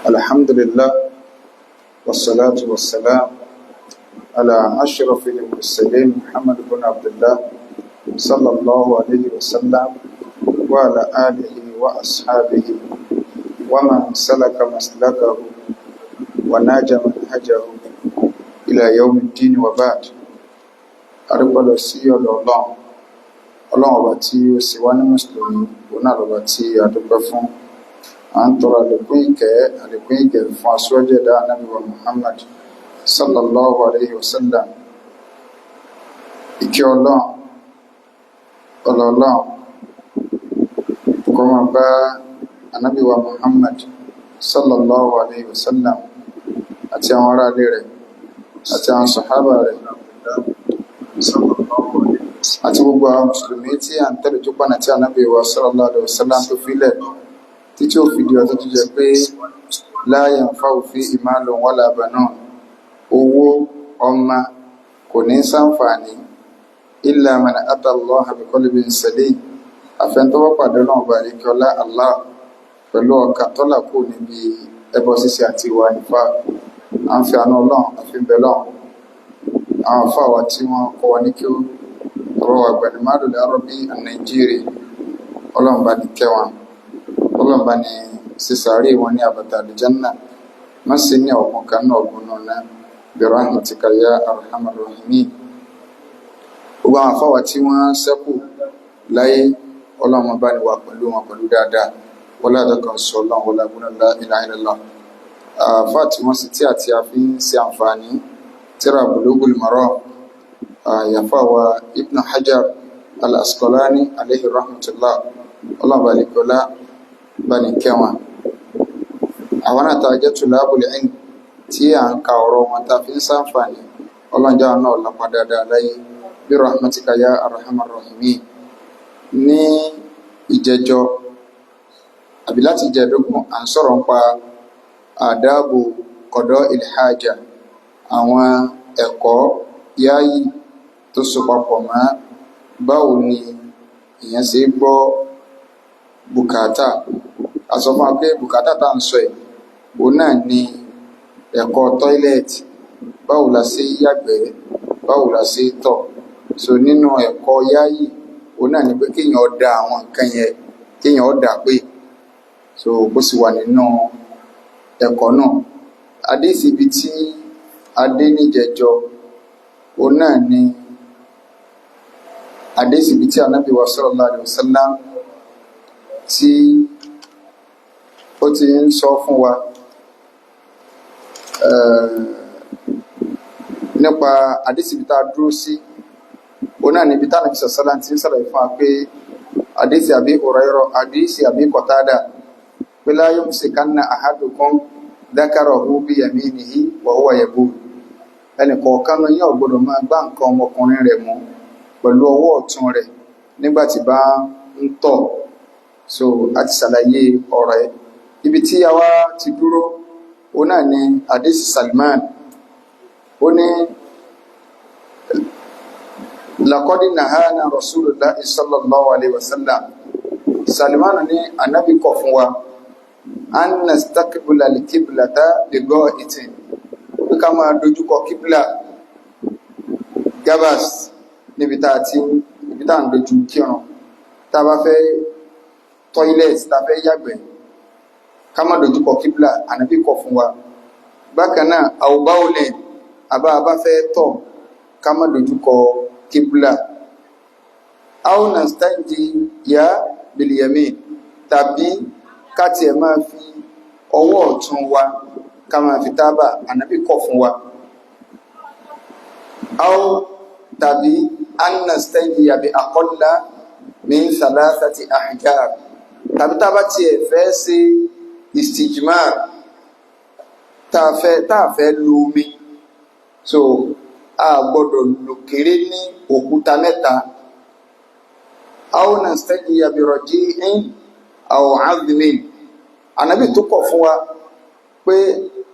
الحمد لله والصلاة والسلام على أشرف المرسلين محمد بن عبد الله صلى الله عليه وسلم وعلى آله وأصحابه ومن سلك مسلكه وناج منهجه إلى يوم الدين وبعد. أربع سيئة الله ọba tí ó sì wá ní mùsùlùmí òun náà lọ́ba tí a dúpẹ́ fún. À ń tọrọ àlékún ìkẹ́ fún aṣíwájú ẹ̀dá ànábì wa Muhammad sallallahu alayhi wa sallam. Ìkẹ́ ọlọ́run kó máa bá ànábì wa Muhammad sallallahu alayhi wa sallam àti àwọn ará ilé rẹ̀ àti àwọn sàhábà rẹ̀ àti gbogbo àwọn mùsùlùmí tí a ń tẹ̀lé tó pànà tí ànábì wa sallallahu alaihi wasallam tó filẹ̀ títí ó fi di ọjọ́ tó jẹ́ pé la yanfa'u fihi malun wala banun, owó ọmọ kò ní ṣàǹfààní illa man ata Allaha bi qalbin salim, àfẹ́ntọ́wọ́ pàdé náà bá rí kí ọlá Allah pẹ̀lú ọkà tọ́là kù níbi ẹbọ ṣíṣe àti ìwà nífà. À ń fi àánú ọlọ́run àfi bẹ̀ lọ́run àwọn afáwa tí wọ́n kọ́ wa ní kí ó ọ̀rọ̀ àgbàdìmádò lárọ́ bí Nàìjíríà, ọlọ́run bá ní kẹ́ wọn, ọlọ́run bá ní sísàárè wọn ní àbàtà àlùjánnà, má sì ní ọ̀gbọ̀n kan náà ọ̀gbọ̀n náà bi rahmatika ya arhamar rahimin. Gbogbo àwọn afáwa tí wọ́n ṣẹ́kù láyé, ọlọ́run bá ní wà pẹ̀lú wọn pẹ̀lú dáadáa, wọlé àdọ́kan sọ ọlọ́run wọlé àbúrò la ilaha illallah. Àfáà tí wọ́n sì tí àti àfi ń ṣe àǹfààní tíra Bulugul Maram, yàfáwà Ibn Hajar al-Asqalani alayhi rahmatullah, ọlọ́ọ̀bà alìkọlá bá ní kẹwọn. Àwọn àtàjẹ́ tulabul ilm tí a ń ka ọ̀rọ̀ wọn ta fi ń ṣàǹfààní, ọlọ́njà náà lápá dáadáa láyé bí rahmatika ya arhamar rahimin. Ní ìjẹjọ àbí láti jẹ́dógún à ń sọ̀rọ̀ nípa àdáàbò qada'il haja, àwọn ẹ̀kọ́ yáyì tó so papọ̀ mọ́ báwo ni èèyàn ṣe gbọ́ bùkátà. A sọ fún wa pé bùkátà tá ń sọ ẹ̀ òun náà ni ẹ̀kọ́ tọ́ílẹ̀tì, báwo la ṣe yàgbẹ́, báwo la ṣe tọ̀. So nínú ẹ̀kọ́ yáyì òun náà ni pé kéèyàn dá àwọn nǹkan yẹn, kéèyàn dá pé so bó sì wà nínú ẹ̀kọ́ náà. Àdíìsì ibi tí adé níjẹjọ òun náà ni àdíìsì ibi tí ànábì wa sallallahu alaihi wasallam tí ó ti ń sọ fún wa nípa àdíìsì ibi tá a dúró sí òun náà ni ibi tá ànábì sallallahu alaihi wasallam ti ń sọ̀rọ̀ fún wa pé àdíìsì Abi Hurairah, àdíìsì Abi Qatada pé la yumsikanna ahadukum dhakarahu biyaminihi wa huwa yabul, ẹnìkọ̀ọ̀kan ló yàn gbọ́dọ̀ máa gbá nǹkan ọmọkùnrin rẹ̀ mú pẹ̀lú ọwọ́ ọ̀tún rẹ̀ nígbàtí bá ń tọ̀. So a ti ṣàlàyé ọ̀rọ̀ ẹ̀. Ibi tí a wá ti dúró ó náà ni hadith Salman, ó ní laqad nahana Rasulullahi sallallahu alaihi wasallam. Salman ní Ànábì kọ̀ fún wa an nastaqbila al-qiblata bi gha'itin, ká máa dojúkọ kíbílà gabas níbi tá ń dojú kírun. Tá bá fẹ́ toilet, tá fẹ́ yàgbẹ́, ká máa dojúkọ kíbílà, Ànábì kọ̀ fún wa. Bákan náà aw bawlin, bá fẹ́ tọ̀, ká máa dojúkọ kíbílà. aw nastanji ya bil yamin, tàbí ká tiẹ̀ máa fi ọwọ́ ọ̀tún wa ká máa fi tábà, Ànábì kọ̀ fún wa. Aw tàbí annastanjiya bi aqalla min thalathati ahjar, tàbí tá bá tiẹ̀ fẹ́ ṣe istijmar, tá fẹ́ lu omi, so a gbọ́dọ̀ lò kéré ní òkúta mẹ́ta. Aw nastanjiya bi raji'in aw 'azmin, Ànábì tó kọ̀ fún wa pé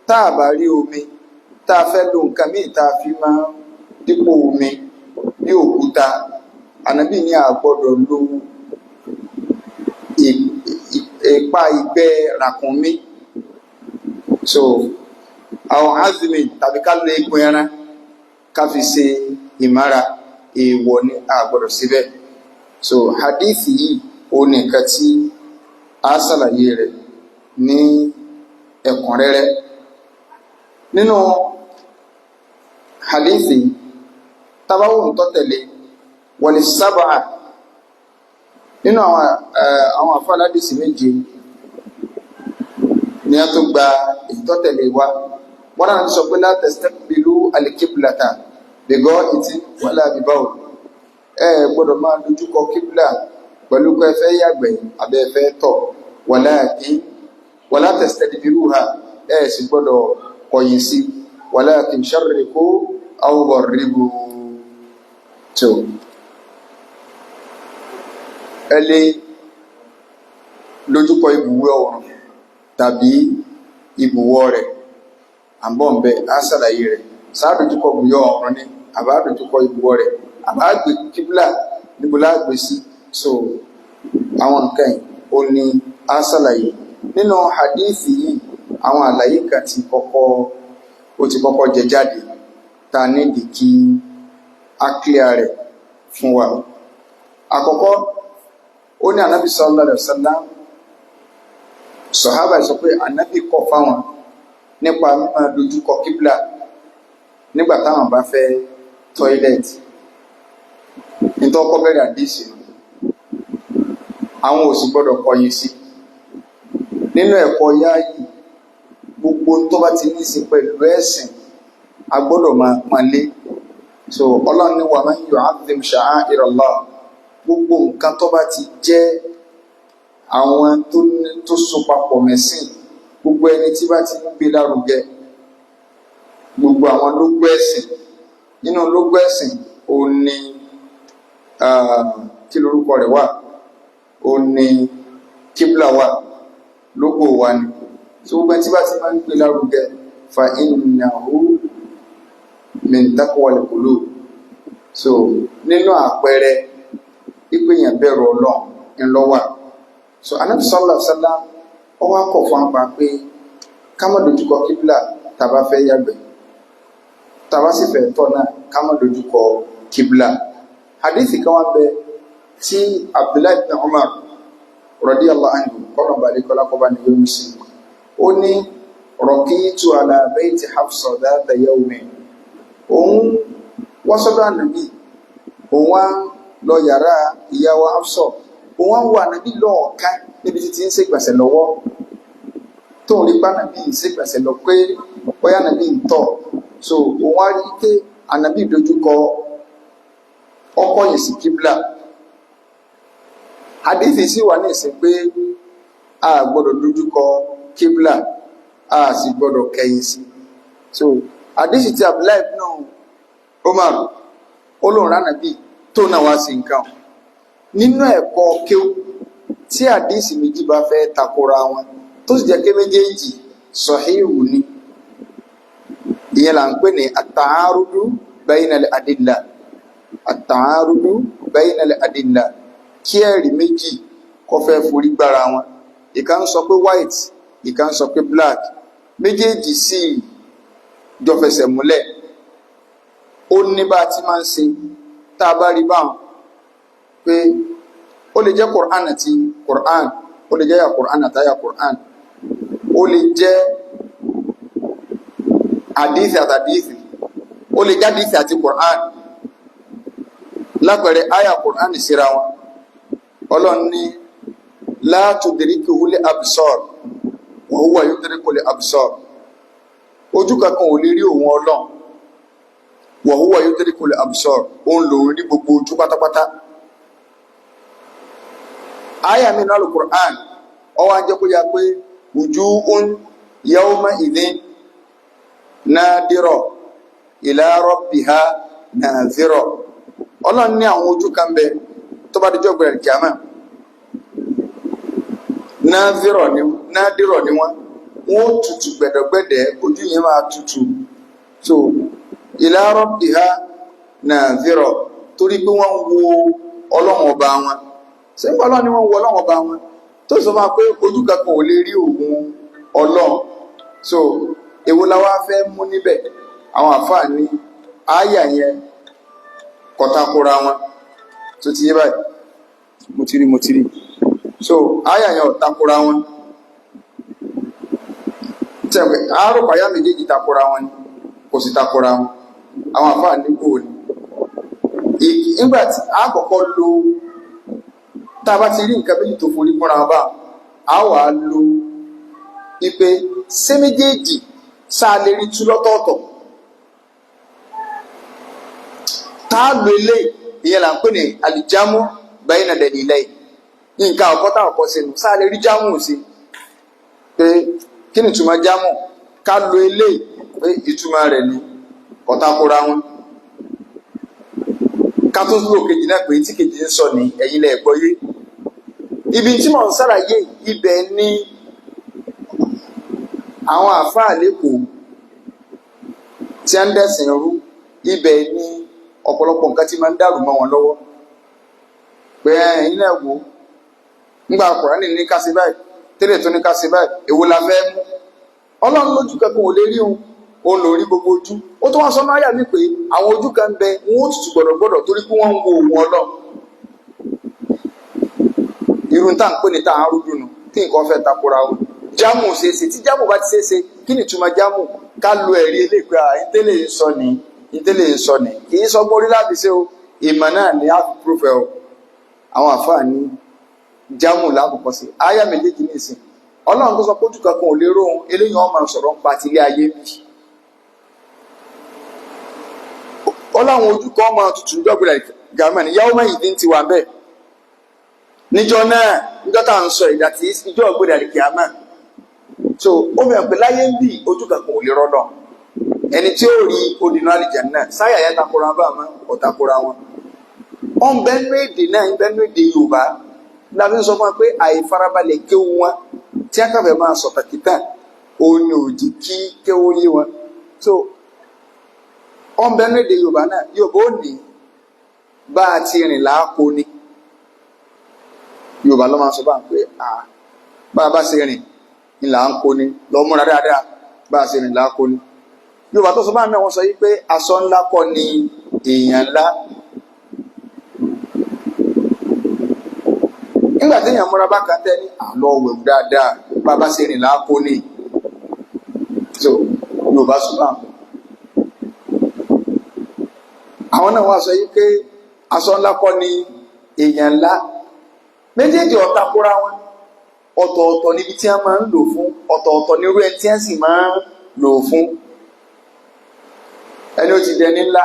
tá bá rí omi, tá fẹ́ lo nǹkan míì tá fi máa dípò omi bí òkúta, Ànábì ní a gbọ́dọ̀ lo ìpa ìgbẹ́ ràkúnmí so àwọn azmi tàbí ká lè egun ẹran ká fi ṣe ìmára èèwọ̀ ni a gbọ́dọ̀ síbẹ̀. So hadith yìí ó ní nǹkan tí a ṣàlàyé rẹ̀ ní ẹ̀kúnrẹ́rẹ́. Nínú hadith yìí tabawo ń tọ́tẹ̀lé wal sab'a nínú àwọn àfáàládìsí méje ni a tó gba ìtọ́tẹ̀lé wa wọ́n náà sọ pé la tastaqbilu al-qiblata bẹ̀gọ́ ìtì wala bibawl gbọ́dọ̀ máa dojúkọ kíbla pẹ̀lú pé ẹ fẹ́ yàgbẹ́ àbẹ́ ẹ fẹ́ tọ̀ wala tastadbiruha sì gbọ́dọ̀ kọ̀yìn sí walakin sharriqu aw gharribu tó ẹ lè dojúkọ ibùwọ̀ ọ̀run tàbí ibùwọ̀ rẹ̀ àbọ̀nbẹ á ṣàlàyé rẹ̀ sáà dojúkọ ibùwọ̀ ọ̀run ni àbá dojúkọ ibùwọ̀ rẹ̀ àbá gbé kíbla níbo lágbé sí. So àwọn nǹkan yìí ó ní á ṣàlàyé nínú hadithi yìí. Àwọn àlàyé kan ti kọ́kọ́ jẹ jáde ta nídìí kí á clear rẹ̀ fún wa. Àkọ́kọ́ ó ní ànábì sallallahu alaihi wasallam sọ̀hábà sọ pé ànábì kọ̀ fáwọn nípa mímọ́ dojúkọ kíbla nígbà táwọn bá fẹ́ tọ́ílẹ̀tì. Nítorí ọkọ̀ bẹ̀rẹ̀ àdísì àwọn ò sì gbọ́dọ̀ kọ̀yìn sí. Nínú ẹ̀kọ́ yáàyì gbogbo tó bá ti ní sí pẹ̀lú ẹ̀sìn a gbọ́dọ̀ máa pọ́nlé. So Ọlọ́run ní wa man yu'azzim sha'a'irallah, gbogbo nǹkan tó bá ti jẹ́ àwọn tó so papọ̀ mẹ́sìn, gbogbo ẹni tí bá ti ń gbé lárugẹ, gbogbo àwọn lógó ẹ̀sìn. Nínú lógó ẹ̀sìn ó ní kí lórúkọ rẹ̀ wà, ó ní kíbla wà, lógó wa ni. So gbogbo ẹni tí bá ti máa ń gbé lárugẹ fa innahu min taqwal qulub. So nínú àpẹẹrẹ ìpéyàn bẹ̀rù Ọlọ́run ńlọ́wà. So Ànábì sallallahu alaihi wasallam ó wá kọ̀ fún apá pé ká má dojúkọ kíbla tàbá fẹ́ yàgbẹ́, tàbá sì fẹ́ tọ̀ náà ká má dojúkọ kíbla. Hadithi kan wá bẹ tí Abdullahi ibn Umar radiyallahu anhu kọ́nà balẹ̀ kọ́lá kọ́ba ní yóò sí. Ó ní raqitu ala bayti Hafsa dhata yawmin. Òun wá sọ́dọ̀ Ànábì, òun wá lọ yàrá ìyàwó Hafsa, òun wá wà Ànábì lọ́ọ̀kan níbi tí ti ń ṣègbọ̀nsẹ̀ lọ́wọ́ tó ń rí pa Ànábì ń ṣègbọ̀nsẹ̀ lọ pé bóyá Ànábì ń tọ̀. So òun wá rí pé Ànábì dojúkọ ọkọ̀ yìí sí kíbla. Hadithi sì wà ní ìsìn pé a gbọ́dọ̀ dojúkọ kíbla, a sì gbọ́dọ̀ kẹ̀yìn sí. So hadithi tí Abdullahi ibn Umar olóòrán Ànábì tó náà wá sí nǹkan. Nínú ẹ̀kọ́ kéwú tí hadithi méjì bá fẹ́ takora wọn tó sì jẹ́ pé méjèèjì sọ̀híhù ni, ìyẹn là ń pè ní at-ta'arudu bayna al-adilla. At-ta'arudu bayna al-adilla, kí ẹ̀rí méjì kó fẹ́ forí gbára wọn, ìkan ń sọ pé white, ìkan ń sọ pé black, méjèèjì sì jọ fẹsẹ̀ múlẹ̀. Ó ní bá ti máa ń ṣe tá a bá rí báwọn pé ó lè jẹ́ Qur'an àti Qur'an, ó lè jẹ́ ya Qur'an àtàyà Qur'an, ó lè jẹ́ àdíìsì àtàdíìsì, ó lè jẹ́ àdíìsì àti Qur'an. Lápẹẹrẹ àyà Qur'an síra wọn, Ọlọ́run ní la tudrikuhul absar wa huwa yudrikul absar. Ojú kankan ò lè rí òun Ọlọ́run, wa huwa yudrikul absar, òun lòun rí gbogbo ojú pátápátá. Àyà mi nínú Al-Qur'an ó wá jẹ́ kó yá pé wujuhun yawma idhin nadira ila rabbiha nadhira. Ọlọ́run ní àwọn ojú kan bẹ tó bá dijọ́ gbẹ̀rẹ̀ kíámà, nadhira ni wọ́n tutù gbẹ̀dọ̀gbẹ̀dẹ̀, ojú yẹn máa tutù. So ila rabbiha nadhira, torí pé wọ́n wo Ọlọ́run ọba wọn. Ṣé ń bọ́ Ọlọ́run ni wọ́n wo Ọlọ́run ọba wọn tó sọ fún wa pé ojú kankan ò lè rí òun Ọlọ́run. so èwo la wá fẹ́ mú níbẹ̀ àwọn àfáà ní àyà yẹn kò takora wọn tó ti yé báyìí mo ti rí so àyà yẹn ò takora wọn tẹ̀wé àárò pàyà méjèèjì takora wọn ni kò sì takora wọn àwọn àfáà ní kò ní nígbà tí a kọ́kọ́ lo tá a bá ti rí nǹkan méjì tó forí kúnra wọn bá a wà á lo ipe ṣé méjèèjì sáà lè rí tú lọ́tọ̀ọ̀tọ̀ tá a lo eléyìí ìyẹn là ń pè ní àlìjámù bayna dalilayn nǹkan ọ̀kọ́tà ọ̀kọ́ sínú sáà lè rí jámù sí pé kí ni ìtumọ̀ jámù ká lo eléyìí pé ìtumọ̀ rẹ̀ ni kọ́tàkùrà wọn ká tó lò kejì náà pé tí kejì ń sọ ní ẹ̀yin lẹ̀ gbọ́ yé ibi tí mò ń ṣàlàyé ibẹ̀ ni àwọn àfáà lẹ́kọ̀ọ́ tí a ń dẹ̀sìn rú ibẹ̀ ni ọ̀pọ̀lọpọ̀ nǹkan tí máa ń dàrú mọ́ wọn lọ́wọ́ pé ẹ̀yin náà wò nígbà Kùránì ní ká ṣe báyìí tẹ́lẹ̀ tó ní ká ṣe báyìí èwo la fẹ́ mú Ọlọ́run lójú kankan ò lè rí òun lò rí gbogbo ojú ó tó wá sọ náà yà mí pé àwọn ojú kan ń bẹ wọn ó tutù gbọdọgbọdọ torí pé wọn ń wo òun Ọlọ́run irun tá à ń pè ní tá à ń rúdùn nù tí nǹkan fẹ́ takora o jámù ṣeéṣe tí jámù bá ti ṣeéṣe kí ni ìtumọ̀ jámù ká lo ẹ̀rí eléèpé ìtẹ́lẹ̀ ń sọ ní ìtẹ́lẹ̀ ń sọ ní kì í sọ gbórí láti ṣe o ìmọ̀ náà ni a fi prúfẹ́ o àwọn àfáà ní jámù lákòókò sí àyà méjèèjì ní ìsìn Ọlọ́run tó sọ pé ojú kankan ò lè róhun eléyìí wọn máa sọ̀rọ̀ ń pa tilé ayé bí Ọlọ́run ojú kan máa tutù jọ́gbìnrin gàmọ́ ni yàwó mẹ́yìn dín ti wà bẹ́ẹ̀ níjọ́ náà níjọ́ tá à ń sọ ìdá tí ìjọ́ ọ̀gbẹ́dà lè kíámà so ó mẹ́rin pé láyé ń bì ojú kankan ò lè rọ́dọ̀ ẹni tí ó rí odìnà àlìjánnà sáyà yẹn takora bá àmọ́ ò takora wọn wọn bẹnu èdè náà ń bẹnu èdè Yorùbá láti sọ fún wa pé àìfarabalẹ̀ kéwu wọn tí a kàfẹ́ máa sọ tàkìtà òun ni òjì kí kéwu yé wọn so wọn bẹnu èdè Yorùbá náà Yorùbá ò ní bá a ti rìn láàpò ni Yorùbá ló máa sọ bá ń pé bá a bá ṣe rìn ní là ń kó ni lọ múra dáadáa bá a ṣe rìn là ń kó ni Yorùbá tó sọ bá mi wọn sọ yí pé aṣọ ńlá kọ́ ni èèyàn ńlá nígbà tí èèyàn múra bá kan tẹ́ ní àlọ́ wẹ̀wù dáadáa bá a bá ṣe rìn là ń kó ni so Yorùbá sọ bá àwọn náà wá sọ yí pé aṣọ ńlá kọ́ ni èèyàn ńlá méjèèjì ọ̀takora wọn ọ̀tọ̀ọ̀tọ̀ níbi tí a máa ń lò fún ọ̀tọ̀ọ̀tọ̀ nírú ẹni tí a sì máa ń lò fún ẹni ó ti dẹni ńlá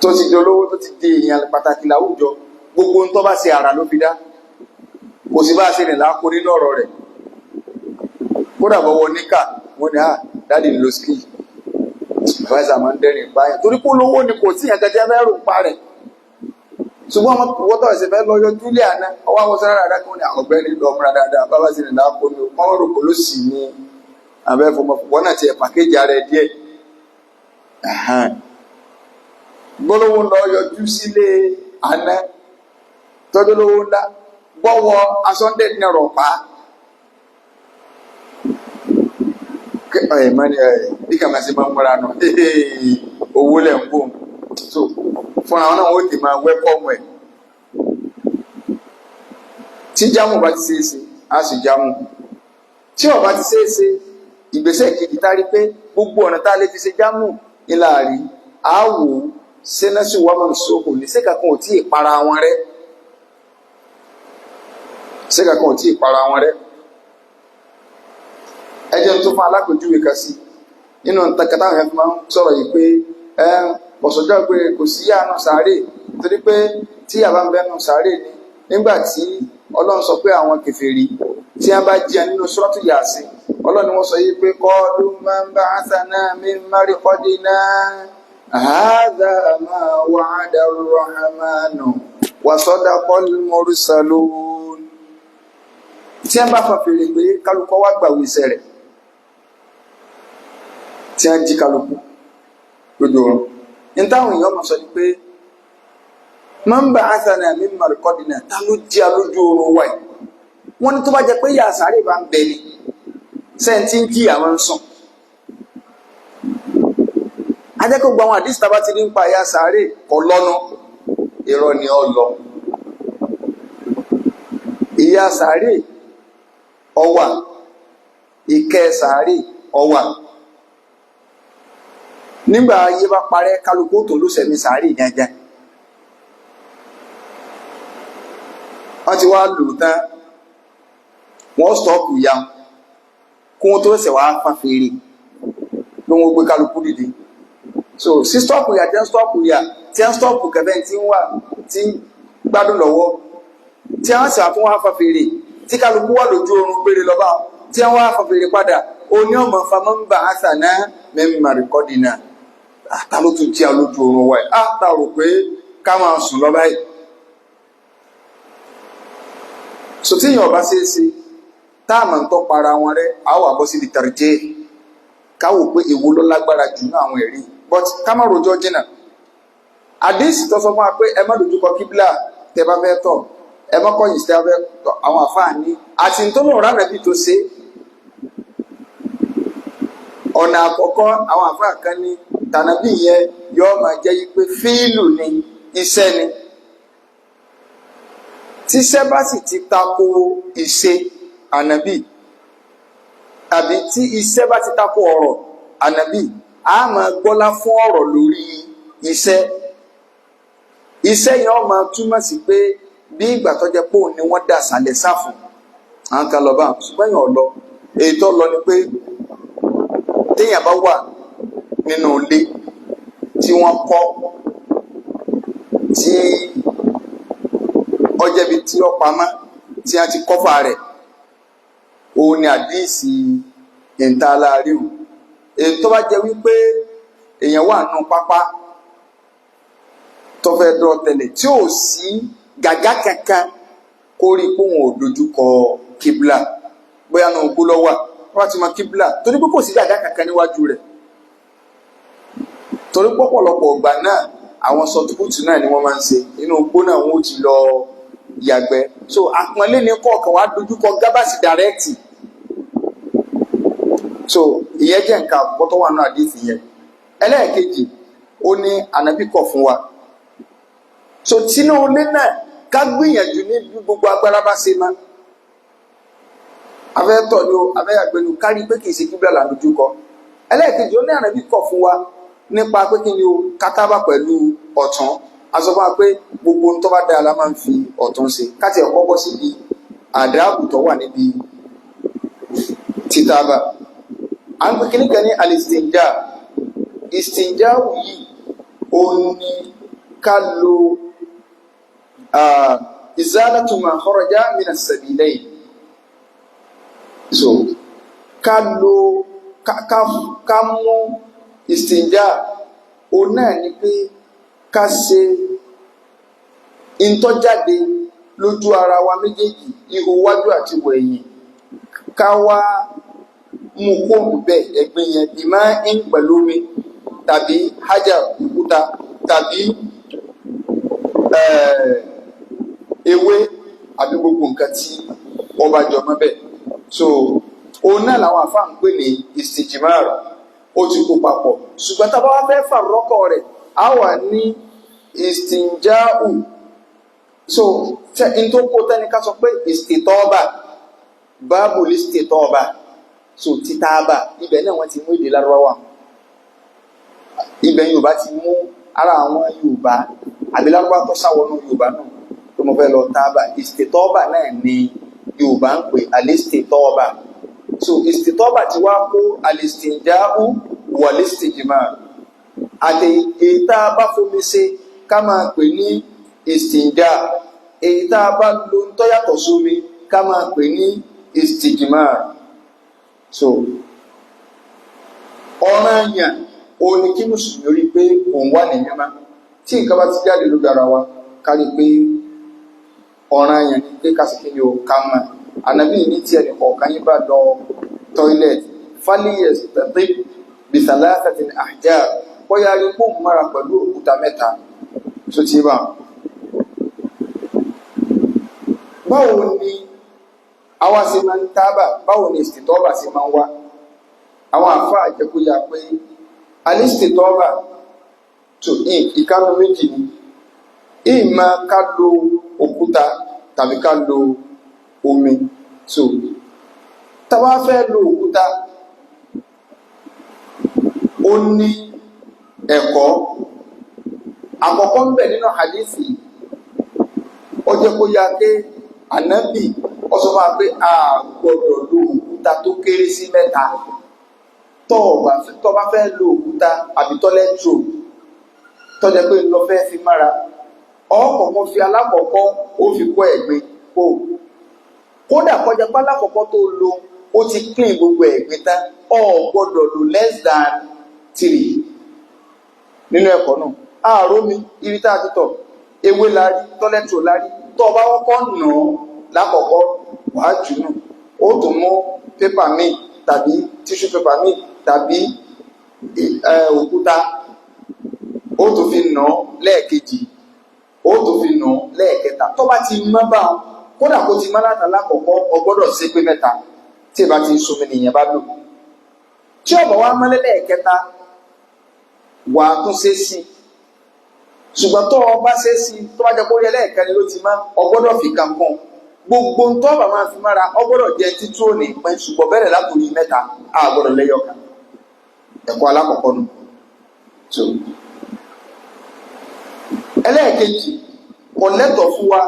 tó ti di olówó tó ti di èèyàn pàtàkì láwùjọ gbogbo ń tó bá ṣe àrà ló fi dá kò sí bá ṣe rìn láàkó nínú ọ̀rọ̀ rẹ̀ kódà bọ́wọ́ níkà wọ́n ní dáàdì ń lo ski advisor máa ń dẹ́rìn báyìí torí pé olówó ni kò sí ẹ̀kẹ́jẹ́ fẹ́ rò pa rẹ̀ ṣùgbọ́n wọ́n tọ́ ẹ̀sẹ̀ fẹ́ lọ́yọ́ júlẹ̀ àná ọwọ́ àwọn sọ́rọ̀ dáadáa kí wọ́n ní ọ̀gbẹ́ni lọ́múra dáadáa bábá sí nìlá kó ní ọmọ rò kó ló sì ní abẹ́fọmọfọwọ́ náà ti ẹ̀ pàkéjì ara ẹ̀ díẹ̀ gbólówó lọ yọjú sílé àná tọ́jú lówó ńlá gbọ́wọ́ asọ́ndẹ̀ ní ọ̀rọ̀ pa bí kàmá sí máa ń múra nù owó lẹ̀ ń bò so fún àwọn náà wọ́n ti máa wẹ́kọ̀mù ẹ̀ tí jámù bá ti ṣeéṣe á sì jámù tí ó bá ti ṣeéṣe ìgbésẹ̀ kejì tá rí pé gbogbo ọ̀nà tá a lè fi ṣe jámù ńlá rí àwò sẹ́nẹ́sì wàmọ̀ ìṣòkò ní sẹ́kàkan ò tí ì para wọn rẹ́ sẹ́kàkan ò tí ì para wọn rẹ́ ẹjẹ́ tó fún alákòjúwe kan sí nínú takàtà àwọn ẹ̀fọn máa ń sọ̀rọ̀ yìí pé ọ̀sọ̀jọ́ pé kò sí àánú sàárè torí pé tí àbá ń bẹ́nu sàárè ni nígbà tí Ọlọ́run sọ pé àwọn kèfèrí tí wọ́n bá jẹ́ nínú Suratu Yasin Ọlọ́run ni wọ́n sọ yìí pé qalu man ba'athana min marqadina hadha ma wa'ada ar-rahmanu wa sadaqal mursalun tí wọ́n bá fà fèrè pé kálukọ́ wá gbàwé iṣẹ́ rẹ̀ tí wọ́n jí kálukú lójú ọ̀run ní táwọn èèyàn máa sọ ni pé man ba'athana min marqadina ta ló jí alójú oorun wa yìí wọ́n ní tó bá jẹ́ pé ìyà sàárè bá ń bẹ ni sẹ́ńtì ń jí àwọn ń sùn. ajẹ́kọ̀ gba àwọn àdìsí tábà ti ní ń pa ìyà sàárè kọ́ lọ́nà irọ́ ni ọ lọ. ìyà sàárè ọwà, ìkẹ́ sàárè ọwà. nígbà ayé bá parẹ́ kálukú tó ló sẹ̀mí sàárè gángan. wọ́n ti wá lò tán wọ́n stọ́ọ̀pù ya kó wọ́n tó ṣẹ̀ wá fà fèrè ló wọ́n gbé kálukú dìde. so sí stọ́ọ̀pù ya tí wọ́n stọ́ọ̀pù kẹfẹ́ tí ń wà tí ń gbádùn lọ́wọ́ tí wọ́n sì wá fún wá fà fèrè tí kálukú wà lójú oorun péré lọ́ba tí wọ́n wá fà fèrè padà oní ọmọ famọ́ ń bà á sànà mẹ́mí rìkọ́dìnà ta ló tún jí alójú oorun wáyé ta rò pé ká máa sùn lọ báyìí. so tí èèyàn bá ṣe é ṣe táàmù ń tọ́ para wọn rẹ àwọn àbọ̀ síbi tàrìjẹ́ káwò pé èwo ló lágbára jù ní àwọn ẹ̀rí but ká má rojọ́ jìnnà. àdéhìsì tó sọ fún wa pé ẹ má dojúkọ kíbílà tẹ bá fẹ́ tọ̀ ẹ má kọ̀yìn sí tẹ bá fẹ́ tọ̀ àwọn àfáàní àti nítorí ọ̀rá rẹ̀ bí tó ṣe. ọ̀nà àkọ́kọ́ àwọn àfáà kan ní tànàbí yẹn yóò máa jẹ́ yí pé fíìlù ni iṣẹ́ ni. tíṣẹ́ bá sì ti tako ìṣe ànàbí tàbí tí iṣẹ́ bá ti tako ọ̀rọ̀ ànàbí a máa gbọ́lá fún ọ̀rọ̀ lórí iṣẹ́. iṣẹ́ yẹn ó máa túmọ̀ sí pé bí ìgbà tó jẹ́ pé òun ni wọ́n dà sálẹ̀ sáfún àwọn kan lọ bá ṣùgbọ́n yẹn ò lọ. èyí tó lọ ni pé téèyàn bá wà nínú ilé tí wọ́n kọ́ tí ọjẹ́ bíi tí ó pamọ́ tí a ti kọ́fà rẹ̀ òun ni àdíìsì ìntàláríù. èyí tó bá jẹ́ wípé èèyàn wà nù pápá tó fẹ́ dọ́ tẹ̀lẹ̀ tí ò sí gàgá kankan kó rí pé òun ò dojúkọ kíbla bóyá náà gbó lọ́wọ́ wọ́n ti mọ kíbla torí pé kò sí gàgá kankan níwájú rẹ̀ torí pọ̀pọ̀lọpọ̀ ọgbà náà àwọn sọtúbùtù náà ni wọ́n máa ń ṣe inú gbó náà wọ́n ó ti lọ yàgbẹ́. so àpọ́nlé ní kọ̀ọ̀kan wàá dojúkọ gábàsì dàrẹ́ẹ̀tì. so ìyẹn jẹ́ nǹkan àkọ́kọ́ tó wà náà àdìsí yẹn. ẹlẹ́ẹ̀kejì ó ní ànábì kọ̀ fún wa. so tinú ilé náà ká gbìyànjú ní bí gbogbo agbára bá ṣe má. afẹ́tọ̀ ni o afẹ́yàgbẹ́ ni o kárí pé kì í ṣe kíbla là ń dojúkọ. ẹlẹ́ẹ̀kejì ó ní ànábì kọ̀ fún wa nípa pé kí ni o kátàbà pẹ̀lú ọ̀tún asọ́fà pé gbogbo ohun tó bá dáa la máa ń fi ọ̀tún ṣe káti ẹ̀kọ́ bọ́ síbi àdáàbò tó wà níbi títàbà. à ń pè kí nìkan ní alistinja. istinja yìí ó ní ká lo izalatu ma kharaja min as-sabilayn. so ká lo ká mú istinja òun náà ni pé ká ṣe ìtọ́jáde lójú ara wa méjèèjì ihò wájú àti ihò ẹ̀yìn ká wá mú kóòmù bẹ́ẹ̀ ẹ̀gbin yẹn bí máa ń pẹ̀lú omi tàbí hajar òkúta tàbí ewé àbí gbogbo nǹkan tí wọ́n bá jọ mọ́ bẹ́ẹ̀. so òun náà làwọn àfáà ń pè ní istijmar ó ti kó papọ̀ ṣùgbọ́n tá a bá wá fẹ́ fà rọ́kọ̀ rẹ̀ á wà ní istinja'u. so n tó kó tẹ́ni ká sọ pé istitaba báàbù istitaba so títàbà ibẹ̀ náà wọ́n ti mú èdè lárúbáwá ibẹ̀ Yorùbá ti mú ara àwọn Yorùbá àbí lárúbáwá tó sáwọnú Yorùbá náà tó mo fẹ́ lọ tábà istitaba náà ni Yorùbá ń pè alistitaba. so istitaba ti wá kó alistinja'u walistijmar àti èyí tá a bá fomi ṣe ká máa pè ní istinja èyí tá a bá lo ń tó yàtọ̀ sómi ká máa pè ní istijmar. so ọ̀ranyàn òun ni kí mùsùlùmí rí pé òun wà ní mímọ́ tí nǹkan bá ti jáde lójú ara wa ká rí pé ọ̀ranyàn ni pé ká sì kí ni o ká mọ̀. ànábì ní tí ẹnì kọ̀ọ̀kan yín bá lọ toilet fáliyẹs tẹ̀tẹ̀ bisalaasatin ahjar bóyá rí kó mara pẹ̀lú òkúta mẹ́ta tó ti bá. báwo ni àwa ṣe máa ń tábà báwo ni istitaba ṣe máa ń wá. àwọn àfáà jẹ́ kó yá pé alistitoba tó ìkánú méjì ni ìmọ̀ ká lo òkúta tàbí ká lo omi. So tá bá fẹ́ lo òkúta ó ní ẹ̀kọ́ àkọ́kọ́ ń bẹ nínú hadithi. Ó jẹ́ kó yá pé ànábì ó sọ máa pé a gbọ́dọ̀ lo òkúta tó kéré sí 3 tó bá fẹ́ lo òkúta àbí tọ́lẹ́tò tó jẹ́ pé lọ fẹ́ fi mára ọkọ̀ọ̀kan fi alákọ̀ọ́kọ́ ó fi kó ẹ̀gbin kó kódà kọjá pé alákọ̀ọ́kọ́ tó lo ó ti clean gbogbo ẹ̀gbin tán ó gbọ́dọ̀ lo less than 3 nínú ẹ̀kọ́ náà. Ààrò mi ibi tá a ti tọ̀ ewé lárí tọ́lẹ́tò lárí tó bá wọ́pọ̀ nà lákọ̀ọ́kọ́ wàá jù nù ó tún mú pépà míì tàbí tíṣù pépà míì tàbí òkúta ó tún fi nà lẹ́ẹ̀kejì ó tún fi nà lẹ́ẹ̀kẹta tó bá ti mọ́ bá wọn kódà kó ti mọ́ láta lákọ̀ọ́kọ́ ó gbọ́dọ̀ ṣe pé 3 tí ì bá ti sunmi nìyẹn bá lò. Tí ọ̀bọ̀ wa mọ́lẹ́ lẹ́ẹ̀kẹta wà á tún ṣe sí ṣùgbọ́n tó o bá ṣe sí tó bá jẹ́ kó rí ẹlẹ́ẹ̀kẹrin ló ti mọ́ ó gbọ́dọ̀ fi kan kún gbogbo ń tọ́ọ̀bà máa fi mára ó gbọ́dọ̀ jẹ́ títú òní pẹ́ ṣùgbọ́n bẹ̀rẹ̀ látòrí 3 á gbọ́dọ̀ lẹ́yọ̀kan. Ẹ̀kọ́ alákọ̀ọ́kọ́ nù. So ẹlẹ́ẹ̀kejì kò lẹ́tọ̀ fún wa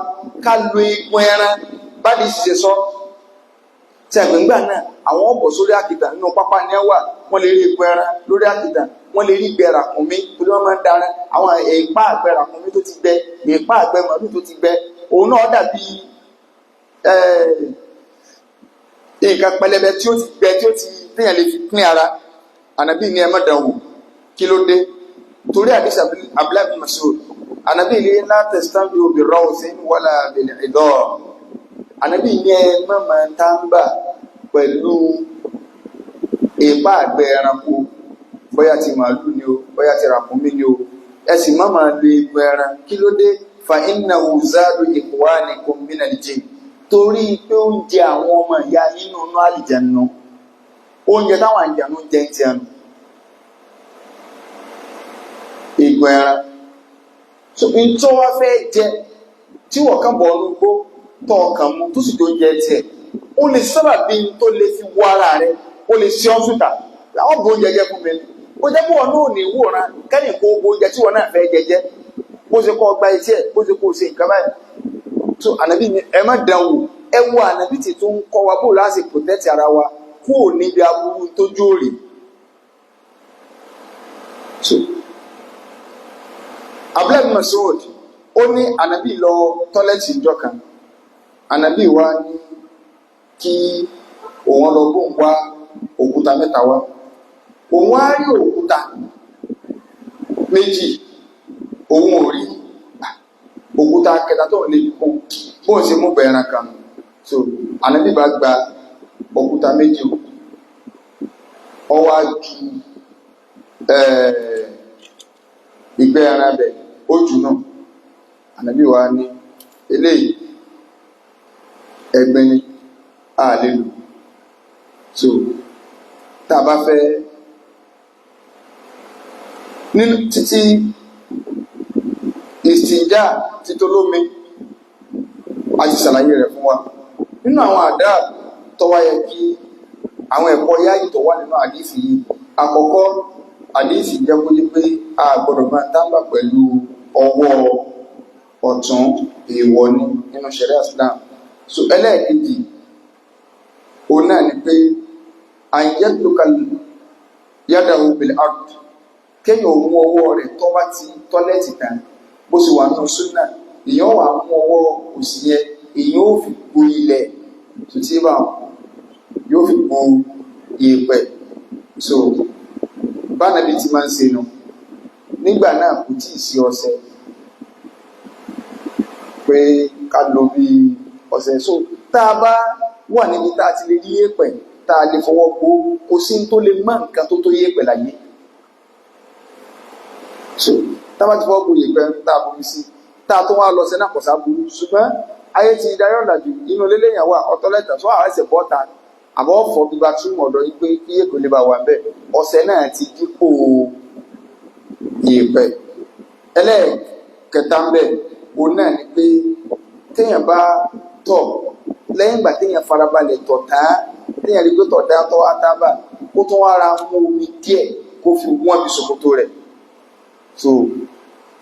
ká lo eegun ẹran bá di ṣe sọ tí àgbẹ̀ngbà náà àwọn ọ̀bọ̀ sórí àkìtàn nínú pápá ní ẹwà wọ́n lè rí eegun ẹran lórí àkìtàn wọ́n lè rí ìgbẹ́ ràkúnmí torí wọ́n máa ń dára àwọn èèpá àgbẹ̀ ràkúnmí tó ti gbẹ èèpá àgbẹ̀ màlúù tó ti gbẹ òun náà dàbí nǹkan pẹlẹbẹ tí ó ti gbẹ tí ó ti téèyàn lè fi pín ara. Ànábì ní ẹ má dánwò kí ló dé torí àdìsí Abdullahi bin Mas'ud Ànábì ní la tastanbihu bi rawsin wala bil idar. Ànábì ní ẹ má máa tàǹbà pẹ̀lú èèpá àgbẹ̀ ẹranko bóyá ti màálù ni o bóyá ti ràkúnmí ni o ẹ sì má máa lo eegun ẹran kí ló dé fa innahu zadu ikhwanikum minal jinn torí pé oúnjẹ àwọn ọmọ ìyá nínú inú àlìjẹnu oúnjẹ táwọn àjànú jẹ ń tiẹnu eegun ẹran. So n tó wá fẹ́ jẹ tí wọ́n kàn bọ̀ ọ́nú gbó tó ọkàn mu tó sì tó jẹ tiẹ̀ ó lè sábà bí n tó lè fi wọ ara rẹ ó lè ṣe ọ́ sùtà àwọn bò ń jẹjẹ fún mi ó jẹ́ pé wọn náà ní wòran kẹ́yìn kó o oúnjẹ tí wọn náà fẹ́ jẹjẹ bó ṣe kọ́ gba etí ẹ̀ bó ṣe kó o ṣe nǹkan báyìí. So ànábì ni ẹ má dán wò ẹ wo ànábì tí tó ń kọ́ wa bó láti protect ara wa kúrò níbi aburú tó jóòrè. So Abdullahi Mas'ud ó ní ànábì lọ tọ́lẹ́tì ìjọ kan ànábì wa ní kí òun lọ bó ń wá òkúta 3 wá òun á rí òkúta 2 òun ò rí òkúta kẹta tó lè kó bóun ṣe mú bẹ̀rẹ̀ kan. So ànábì bá gba òkúta 2 ó wá ju ìgbẹ́ ara bẹ̀ ó jù náà ànábì wa ní eléyìí ẹ̀gbin ni a lè lò. So tá a bá fẹ́ nínú títí ìsìnjà títolómi a ti ṣàlàyé rẹ̀ fún wa nínú àwọn àdá tó wáyé kí àwọn ẹ̀kọ́ yáyì tó wà nínú àdífì yìí. Àkọ́kọ́ àdífì jẹ́ kó yé pé a gbọ́dọ̀ máa tábà pẹ̀lú ọwọ́ ọ̀tún èèwọ̀ ni nínú ṣẹ̀ríà Islam. So ẹlẹ́ẹ̀kejì òun náà ni pé àyẹ́dùkà yadahu bil ard kéèyàn ò mú ọwọ́ rẹ̀ tó bá ti tọ́lẹ́tì tán bó sì wà nínú súnà èèyàn wà mú ọwọ́ òsì yẹn èèyàn ò fi gbo ilẹ̀ tó tí bá yóò fi gbo ìyẹ̀pẹ̀. So bánàbí ti máa ń ṣe nù nígbà náà kò tí ì sí ọṣẹ pé ká lo bí ọṣẹ. So tá a bá wà níbi tá a ti lè rí ìyẹ̀pẹ̀ tá a lè fọwọ́ gbó kò sí tó lè mọ nǹkan tó ìyẹ̀pẹ̀ láyé. So tá a bá ti fọwọ́ gbó ìyẹ̀pẹ̀ tá a bomi sí tá a tó wá lọ sí náà kò sá burú ṣùgbọ́n ayé ti darí ọ̀làjú inú lélẹ́yìn wà ọ̀tọ́lẹ́tà tó àwọn ẹsẹ̀ bọ́ta àbọ̀ fọ bíbá túmọ̀ ọ̀dọ́ yìí pé kí èkó lè bá wà bẹ́ẹ̀ ọṣẹ náà ti dípò ìyẹ̀pẹ̀. Ẹlẹ́ẹ̀kẹta ń bẹ̀ òun náà ni pé téèyàn bá tọ̀ lẹ́yìn ìgbà téèyàn farabalẹ̀ tọ̀ tán téèyàn rí pé tọ̀ dá tọ́ wá tábà kó tún wá ra mú omi díẹ̀ kó fi wọ́n bí ṣòkòtò rẹ̀. So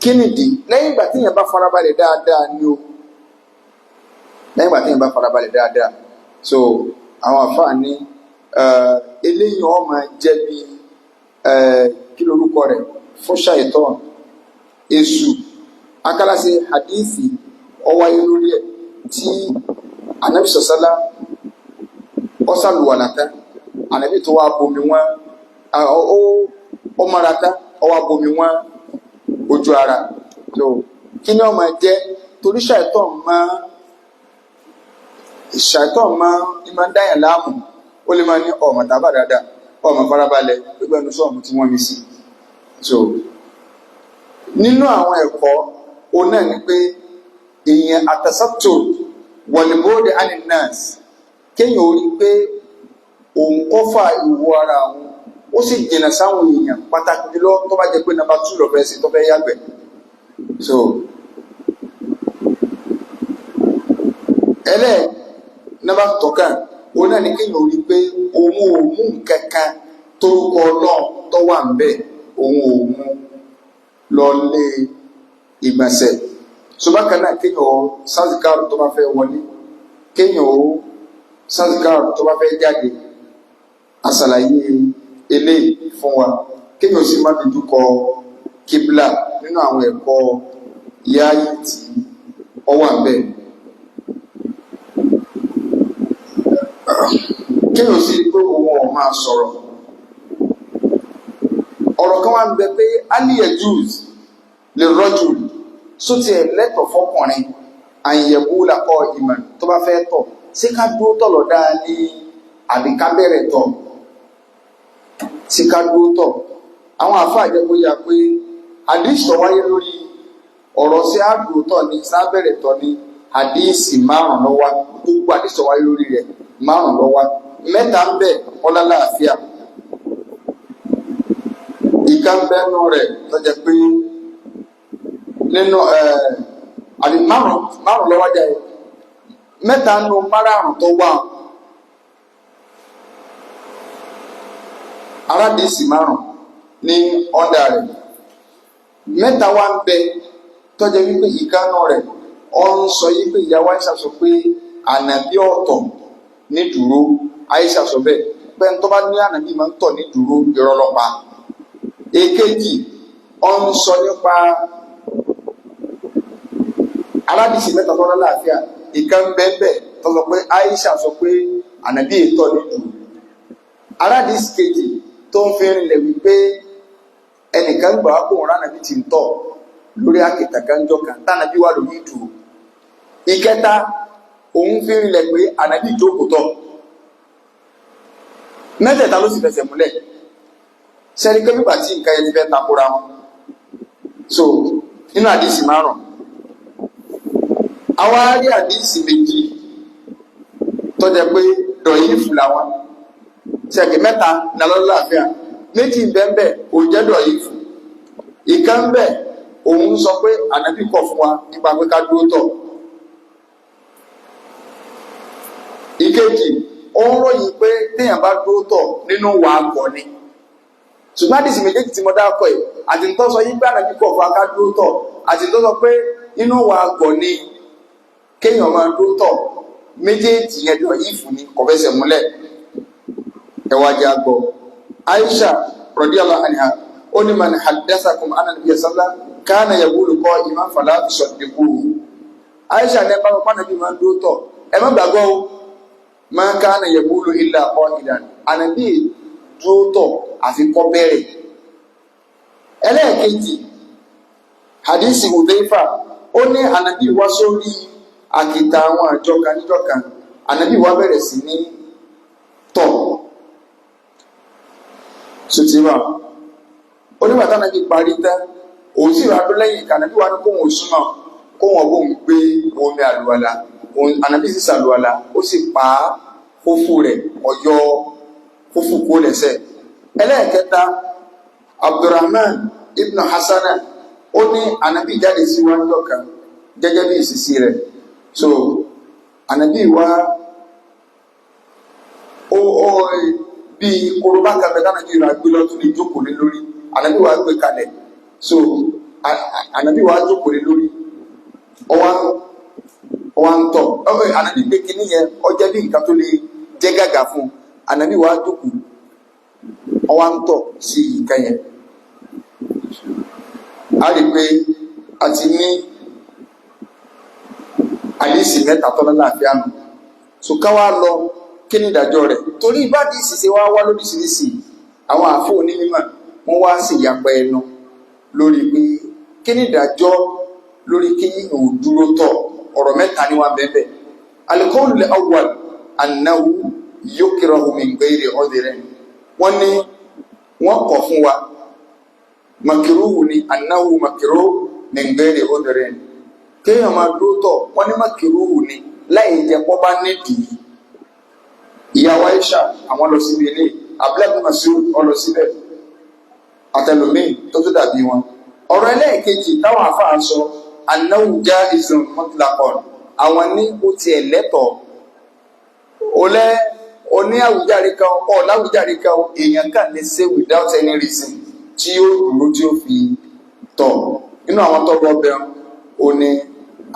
kí nìdí? Lẹ́yìn ìgbà téèyàn bá farabalẹ̀ dáadáa ni o, lẹ́yìn ìgbà téèyàn bá farabalẹ̀ dáadáa. So àwọn àfáà ní eléyìí wọn máa jẹ́ bí kí lorúkọ rẹ̀ fún ṣàìtọ́ èṣù akálàṣe hadithi ọwáyé lórí ẹ̀ tí Ànábì sọ̀sálá ọ̀sàlùwàlàtà Ànábì tó wá bomi wọn ó marata ó wá bomi wọn ojú ara. So kí ni wọn máa jẹ́ torí ṣàìtọ́ máa ń dáyàn láàmú. Ó lè máa ní ọmọ tàbá dáadáa ọmọ farabalẹ̀ gbogbo ẹnu sọ́ọ̀mù tí wọ́n mi sí. So nínú àwọn ẹ̀kọ́ òun náà ni pé èèyàn àtàsátò wọ̀lìbóde aninas kéèyàn ó rí pé òun kọ́fà ìwọ ara òun ó sì jìnnà sáwọn èèyàn pàtàkì jùlọ tó bá jẹ pé nàbà 2 lọ fẹ́ sí tó fẹ́ yàgbẹ́. So nàbà tọ̀kàn òun náà ni kéèyàn ó rí pé òun ò mú kankan torúkọ náà tó wà ń bẹ̀ òun ò mú lọ lé ìgbọ̀nsẹ̀. Ṣùgbọ́n kan náà kéèyàn ó sázìkárù tó bá fẹ́ wọlé, kéèyàn ó sázìkárù tó bá fẹ́ jáde. Àṣàlàyé eléyìí fún wa. Kéèyàn ó sì má dojú kọ kíbílà nínú àwọn ẹ̀kọ́ yáàyè tí ó wà ń bẹ̀. Kéèyàn ó sì rí pé òun ò máa sọ̀rọ̀. Ọ̀rọ̀ kan wá ń bẹ pé aliyah jews lè rọ́jù sóti ẹ̀ lẹ́tọ̀ fọkùnrin àyẹ̀wò làkọ́ ìmọ̀ tó bá fẹ́ tọ̀ ṣé ká dúró tọ̀ lọ́dá ní àbí ká bẹ̀rẹ̀ tọ̀ ṣé ká dúró tọ̀. Àwọn àfáà jẹ́ kó yà pé àdìsí tó wáyé lórí ọ̀rọ̀ sí àdúró tọ̀ ní sábẹ̀rẹ̀ tọ̀ ní àdìsí 5 ló wà. Gbogbo àdìsí tó wáyé lórí rẹ̀ 5 ló wà. 3 ń bẹ ọlálàáfíà. Ìkànnbẹ́nu rẹ̀ tó jẹ́ pé nínú àbí 5 lọ́wọ́ jẹ́ 3 nínú 5 tó wà aládìsí 5 ní ọ̀dà rẹ̀. 3 wá ń bẹ tó jẹ́ wípé ìkànnù rẹ̀ ó ń sọ yí pé ìyàwó Àìṣà sọ pé ànàbí ọ̀tọ̀ ní dúró. Àìṣà sọ bẹ́ẹ̀ pé tó bá ní ànàbí máa ń tọ̀ ní dúró ìrọlọ́pàá. Èkejì ó ń sọ nípa aládìsí 3 tó lálàáfíà. Ìkan bẹ́ẹ̀ tó sọ pé Àìṣà sọ pé ànàbí ètò ní dúró. Aládìsí kejì tó ń fi rinlẹ̀ wípé ẹnìkan gbà kó wọn ránàbí ti ń tọ̀ lórí àkìtà kanjọ kan tánàbí wà lórí ìdúró. Ìkẹta òun fi rinlẹ̀ pé ànàbí ìjókòó tọ̀. Mẹ́tẹ̀ẹ̀ta ló sì fẹsẹ̀ múlẹ̀. Sẹ́ni pé nígbà tí nǹkan yẹn ti fẹ́ takora wọn. So nínú àdìsí 5 àwa rí àdìsí 2 tó jẹ́ pé dọ̀yìn fúlà wọn. Ṣẹ̀kì 3 ní alọ́láàfíà 2 bẹ́ẹ̀ òun jẹ́ dọ̀yìn fún. Ìkan bẹ́ẹ̀ òun sọ pé ànábì kọ̀ fún wa nípa pé ká dúró tọ̀. Ìkejì ó ń ròyìn pé téèyàn bá dúró tọ̀ nínú wàá kọ̀ ni. Ṣùgbọ́n àdìsí méjèèjì tí mo dákọ̀ yìí àti tó sọ yí pé ànábì kọ̀ fún wa ká dúró tọ̀ àti tó sọ pé inú wàá kọ̀ ni kéèyàn máa dúró tọ̀ méjèèjì yẹn dọ̀ yìí fún ni kò fẹsẹ̀ múlẹ̀. Ẹwà jẹ́ àgbọ̀ Aisha radiyallahu anha ó ní man haddathakum anna nabiyya sallallahu kana yaqulu qa'iman fala tusaddiquhu. Aisha ní ẹ̀bá pàpá nàbí máa dúró tọ̀ ẹ má gbàgbọ́ o ma kana yaqulu illa qa'idan ànàbí dúró tọ̀ àfi kó bẹ̀rẹ̀. Ẹlẹ́ẹ̀kejì hadisi Hudhaifa ó ní ànàbí wá sórí àkìtà àwọn àjọ kan níjọ́ kan ànàbí wá bẹ̀rẹ̀ sí ní tọ̀. Sùtìmọ̀ onígbàtà nàbí parí tán òun sì rà tó lẹ́yìn ìkànnàbí wa ní kóhùn òṣùmọ̀ kóhùn ọgbọ́n gbé omi àlùwàlà ànàbí sì sàlùwàlà ó sì pa á kófù rẹ̀ ọ̀yọ́ kófù kó lẹ́sẹ̀. Ẹlẹ́ẹ̀kẹta Abdurrahman ibn Hasana ó ní ànábì jáde sí wa níjọ́ kan gẹ́gẹ́ bí ìṣesí rẹ̀. So ànábì wa ó bí korobá kan bẹ dáná bí ìlú agbélọ́ tó lè jókòó lé lórí, ànábì wa gbé kalẹ̀. So ànábì wa jókòó lé lórí ọwá ń tọ̀ ànábì gbé kíní yẹn ọjẹ́ bí nǹkan tó lè jẹ́ gàgà fún ànábì wa jókòó ọwá ń tọ̀ sí nǹkan yẹn. A rí pé a ti ní àdísì mẹ́ta tọ́lá láàfíà nù. So ká wá lọ kí ni ìdájọ́ rẹ̀, torí ìbádìí ìsìsẹ́ wá lóríṣiríṣi. Àwọn àfọ́ onímọ̀ wọ́n wá sí ìyapa ẹnu lórí pé kí ni ìdájọ́ lórí kí ìhùn dúró tọ̀. Ọ̀rọ̀ mẹ́ta ni wọ́n bẹ́ẹ̀. Al-qawlu al-awwal annahu yukrahu min ghairi udhrin. Wọ́n ní wọ́n kọ̀ fún wa, makiruhu ni annahu makiruhu min ghairi udhrin. Kéèyàn máa dúró tọ̀ wọ́n ní makiruhu ni láì jẹ́ pọ́ bá nídìí. Ìyàwó Aisha àwọn lọ síbi ilé, Abdullahi Mas'ud ọlọ síbẹ̀, àtẹlómìn tó dàbí wọn. Ọ̀rọ̀ ẹlẹ́ẹ̀kejì táwọn àfáà sọ annahu jaizun mutlaqan, àwọn ní ó tiẹ̀ lẹ́tọ̀ọ́. Oní àwùjáre kan láwùjáre kan èèyàn kàn lè ṣe without any reason tí ó dúró tí ó fi tọ̀. Inú àwọn tọ́gbọ́ bẹ̀rún oní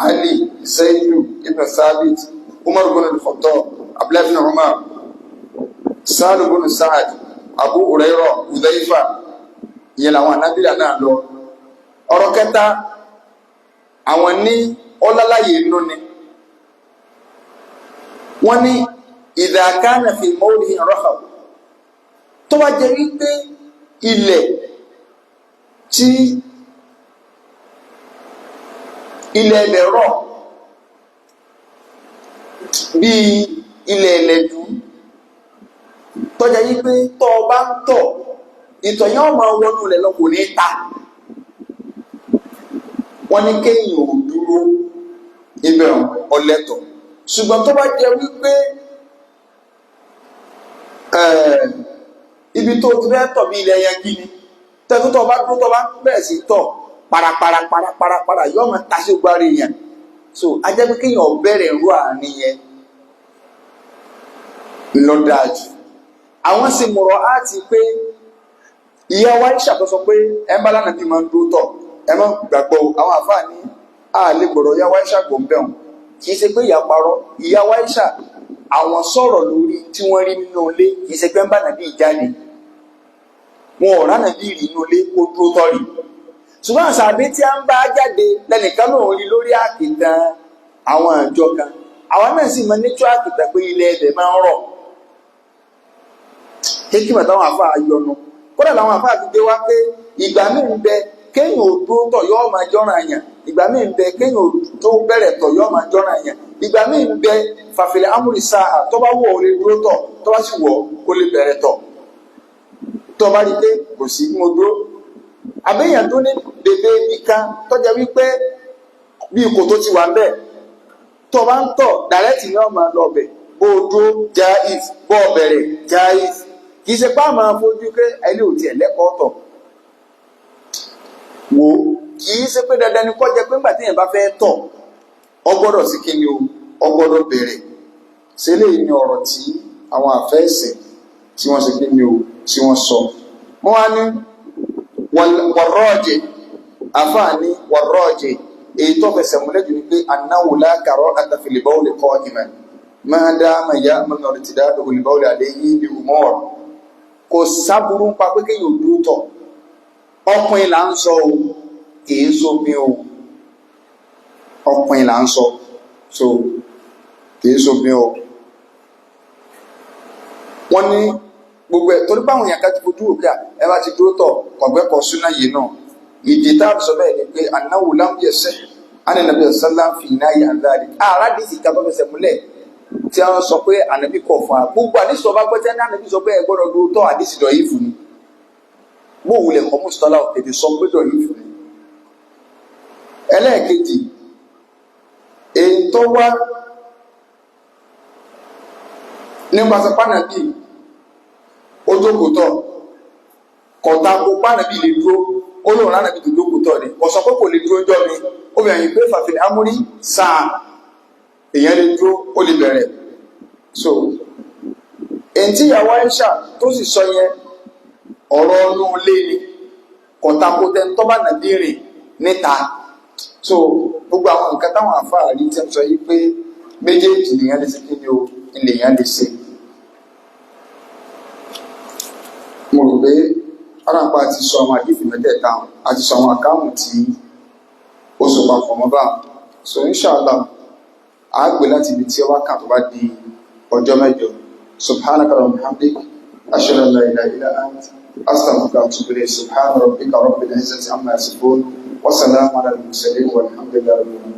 Ali, Zaidu ibn Thabit, Umar ibn al-Khattab, Abdullah ibn Umar, Sa'd ibn Sa'd, Abu Hurairah, Hudhayfa, ìyẹn làwọn ànábìlà náà lọ. Ọ̀rọ̀ kẹta àwọn ní ọlálàyé inú ni wọ́n ní idha kana fi mawdi'in rahab, tó bá jẹ́ wípé ilẹ̀ tí ilẹ̀ ẹ̀bẹ̀ rọ̀ bí ilẹ̀ ẹ̀lẹ́dú tó jẹ́ wípé tọ́ bá ń tọ̀ ìtọ̀ yẹn máa wọnú ilẹ̀ lọ kò ní ta. Wọ́n ní kéèyàn ò dúró ibẹ̀ ọlẹ́tọ̀. Ṣùgbọ́n tó bá jẹ́ wípé ibi tó ti fẹ́ tọ̀ bí ilẹ̀ yẹn kí ni tẹ́kù tó bá dúró tó bá bẹ̀rẹ̀ sí tọ̀ parapara yóò máa ta sí gbárí yẹn. So a jẹ́ pé kéèyàn bẹ̀rẹ̀ rú àárín yẹn lọ́dájú. Àwọn sì mọ̀rọ̀ á ti pé ìyá wa ń ṣàkóso pé ẹ bá lánàá bí máa ń dúró tọ̀ ẹ má gbàgbọ́. Àwọn àfáà ní àlè gbọ́dọ̀ ìyá wa Aisha gbọ̀nbẹ̀hùn, kì í ṣe pé ìyá parọ́. Ìyá wa Aisha àwọn sọ̀rọ̀ lórí tí wọ́n rí nínú ilé, kì í ṣe pé ń bá nàbí ìjáde. Wọn ò ránà bí ìrì inú ilé kó dúró tọ́rì. Ṣùgbọ́n àṣàbí tí a ń bá jáde lẹ́nìkan náà rí lórí àkìtàn àwọn àjọ kan. Àwọn náà sì mọ nítorí àkìtàn pé ilẹ̀ ẹ̀bẹ̀ máa ń rọ̀. Kékìmọ̀ táwọn àfáà yọnu. Kódà làwọn àfáà fi gbé wá pé ìgbà míì ń bẹ kéèyàn ò dúró tọ̀ yóò máa jọ́ràn àyàn. Ìgbà míì ń bẹ kéèyàn ò tó bẹ̀rẹ̀ tọ̀ yóò máa jọ́ràn àyàn. Ìgbà míì ń bẹ fàfilẹ̀ amúrí sáà tó bá wọ̀ ò lè dúró tọ̀, tó bá sì wọ̀ kó lè bẹ̀rẹ̀ tọ̀. Tó bá rí pé kò sí mo dúró. Àbẹ́yàn tó ní bèbè nìkan tó jẹ́ wípé bí ikò tó ti wà ń bẹ̀ tó bá ń tọ̀ dàrẹ́tì ní ọmọ lọ bẹ̀ bó dúró jáìs bó bẹ̀rẹ̀ jáìs. Kì í ṣe pá máa fojú pé ẹni ò tiẹ̀ lẹ́kọ̀ọ́ tọ̀. Wò kì í ṣe pé dandan ni kọ́ jẹ́ pé ńgbà téèyàn bá fẹ́ tọ̀ ọ gbọ́dọ̀ sí kíni o, ọ gbọ́dọ̀ bẹ̀rẹ̀. Ṣé eléyìí ni ọ̀rọ̀ tí àwọn àfẹ́ẹ̀sìn tí wọ́n ṣe kíni o tí wọ́n sọ. Wọ́n wá ní wọ̀rọ̀ọ̀jẹ̀ àfáà ní wọ̀rọ̀ọ̀jẹ̀ èyí tó fẹsẹ̀ múlẹ̀ jù ní pé annahu la karahata fil bawli qa'iman ma dama ya'manu irtidadahu lil bawli alayhi bi umur. Kò sábúrú ń pa pé kéèyàn ò dúró tọ̀. Ọkùnrin là ń sọ o, kìí sómi o. Ọkùnrin là ń sọ, so kìí sómi o. Wọ́n ní gbogbo ẹ̀ torí báwọn èèyàn ká ti fojú òkè ẹ bá ti dúró tọ̀ kọ̀gbẹ́kọ̀ súná yìí náà. Ìdí tá a sọ bẹ́ẹ̀ ni pé annahu lam yasih an nabi sallallahu fi nahyi an dhalik. Àràdìsì ká bá fẹsẹ̀ múlẹ̀ tí wọ́n sọ pé ànábì kọ̀ fún wa. Gbogbo àdìsì ọba gbọ́tẹ́ ní ànábì sọ pé ẹ gbọ́dọ̀ dúró tọ̀ àdìsì dọ̀ yìí fún mi. Bó wulẹ̀ kọ́ mùsùlùmí tètè sọ pé dọ̀ yìí fún mi. Ẹlẹ́ẹ̀kejì èyí tó wá nípa sọ pánàbí ó jókòó tọ̀ kọ̀ọ̀ta kó pánàbí lè dúró ó lòun lánàbí tó jókòó tọ̀ ni kò sọ pé kò lè dúró jọ mi ó bẹ̀rẹ̀ yìí pé fàfihàn amúrí sáà èèyàn lè dúró ó lè bẹ̀rẹ̀ so èyí tí ìyàwó Aisha tó sì sọ yẹn ọ̀rọ̀ ọdún lé ní kọ̀ọ̀ta kó tẹ́ tọ́ bá nàbí rìn níta so gbogbo àwọn nǹkan táwọn àfáà rí tẹ́ sọ yìí pé méjèèjì lèèyàn lè ṣe kí ni o lèèyàn lè ṣe mo rò pé arápá ti sọ àwọn àdìfì mẹ́tẹ̀ẹ̀ta àti sọ àwọn àkáhùn tí ó so papọ̀ mọ́ bá so inshallah àgbè láti ibi tí ó wá kà tó bá di ọjọ́ mẹ́jọ subhanaka wa bihamdik ashhadu an la ilaha illa anta astaghfiruka wa atubu ilayk subhana rabbika rabbil izzati amma yasifun wa salamun ala al mursalin walhamdulillahi rabbil alamin